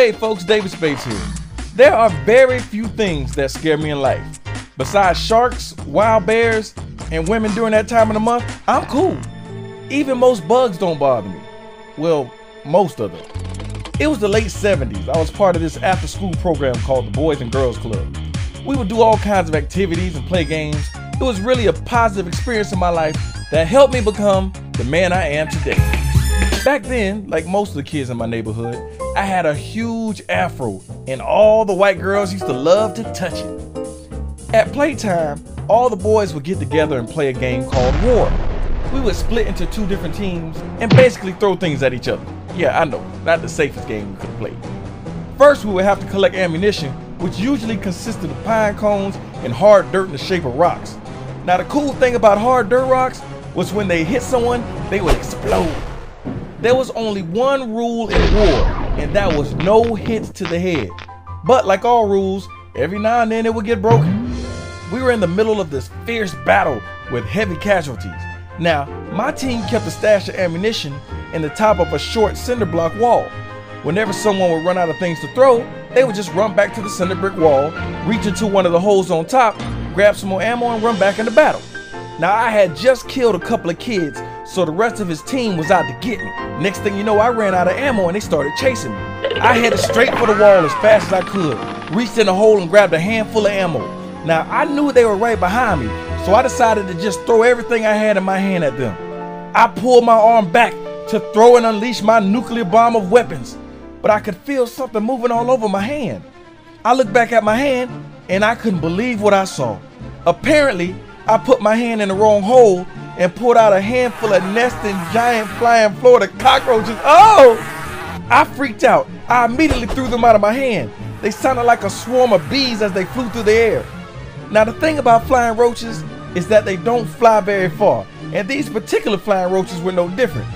Hey folks, David Spades here. There are very few things that scare me in life. Besides sharks, wild bears, and women during that time of the month, I'm cool. Even most bugs don't bother me. Well, most of them. It was the late 70s. I was part of this after-school program called the Boys and Girls Club. We would do all kinds of activities and play games. It was really a positive experience in my life that helped me become the man I am today. Back then, like most of the kids in my neighborhood, I had a huge afro and all the white girls used to love to touch it. At playtime, all the boys would get together and play a game called War. We would split into two different teams and basically throw things at each other. Yeah, I know, not the safest game we could have played. First, we would have to collect ammunition, which usually consisted of pine cones and hard dirt in the shape of rocks. Now, the cool thing about hard dirt rocks was when they hit someone, they would explode. There was only one rule in war, and that was no hits to the head. But like all rules, every now and then it would get broken. We were in the middle of this fierce battle with heavy casualties. Now, my team kept a stash of ammunition in the top of a short cinder block wall. Whenever someone would run out of things to throw, they would just run back to the cinder brick wall, reach into one of the holes on top, grab some more ammo, and run back into battle. Now, I had just killed a couple of kids, so the rest of his team was out to get me. Next thing you know, I ran out of ammo and they started chasing me. I headed straight for the wall as fast as I could, reached in the hole and grabbed a handful of ammo. Now, I knew they were right behind me, so I decided to just throw everything I had in my hand at them. I pulled my arm back to throw and unleash my nuclear bomb of weapons, but I could feel something moving all over my hand. I looked back at my hand and I couldn't believe what I saw. Apparently, I put my hand in the wrong hole and pulled out a handful of nesting giant flying Florida cockroaches. Oh! I freaked out. I immediately threw them out of my hand. They sounded like a swarm of bees as they flew through the air. Now, the thing about flying roaches is that they don't fly very far, and these particular flying roaches were no different.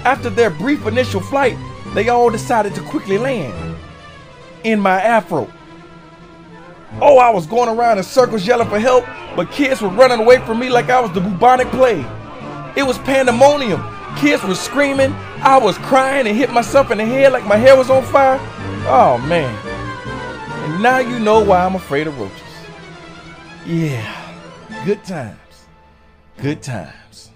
After their brief initial flight, they all decided to quickly land in my afro. Oh, I was going around in circles yelling for help, but kids were running away from me like I was the bubonic plague. It was pandemonium. Kids were screaming, I was crying and hit myself in the head like my hair was on fire. Oh man. And now you know why I'm afraid of roaches. Yeah, good times. Good times.